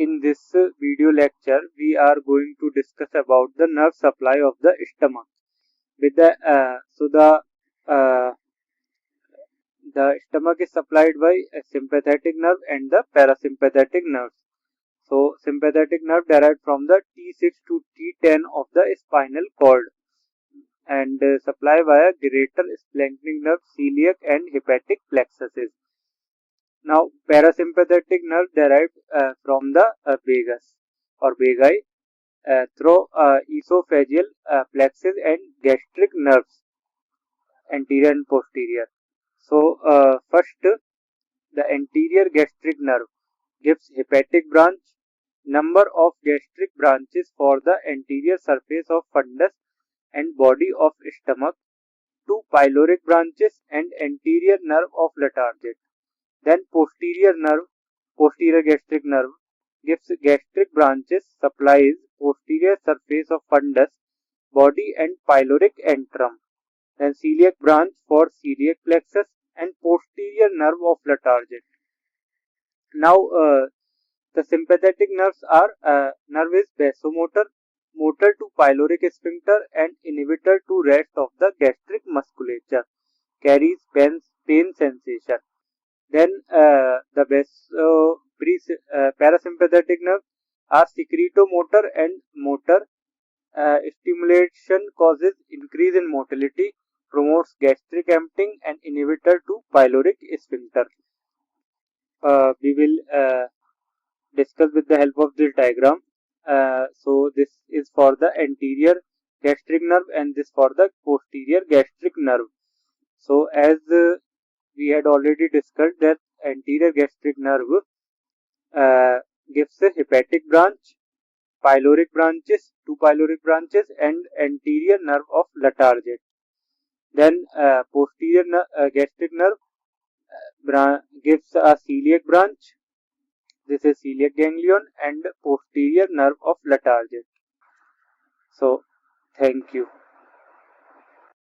in this video lecture we are going to discuss about the nerve supply of the stomach. With the stomach is supplied by a sympathetic nerve and the parasympathetic nerves. So sympathetic nerve derived from the T6 to T10 of the spinal cord and supply via greater splanchnic nerve, celiac and hepatic plexuses. Now, parasympathetic nerve derived from the vagus or vagi through esophageal plexus and gastric nerves, anterior and posterior. So, first, the anterior gastric nerve gives hepatic branch. Number of gastric branches for the anterior surface of fundus and body of stomach. 2 pyloric branches and anterior nerve of Latarjet. Then posterior gastric nerve gives gastric branches, supplies posterior surface of fundus, body and pyloric antrum. Then celiac branch for celiac plexus and posterior nerve of Latarjet. Now the sympathetic nerves are nerve is vasomotor, motor to pyloric sphincter and inhibitor to rest of the gastric musculature. Carries pain sensation. Then the parasympathetic nerves are secretomotor and motor. Stimulation causes increase in motility, promotes gastric emptying and inhibitor to pyloric sphincter. We will discuss with the help of this diagram. So this is for the anterior gastric nerve and this for the posterior gastric nerve. So as we had already discussed that anterior gastric nerve gives a hepatic branch, pyloric branches, 2 pyloric branches and anterior nerve of Latarjet. Then posterior gastric nerve gives a celiac branch. This is celiac ganglion and posterior nerve of Latarjet. So thank you.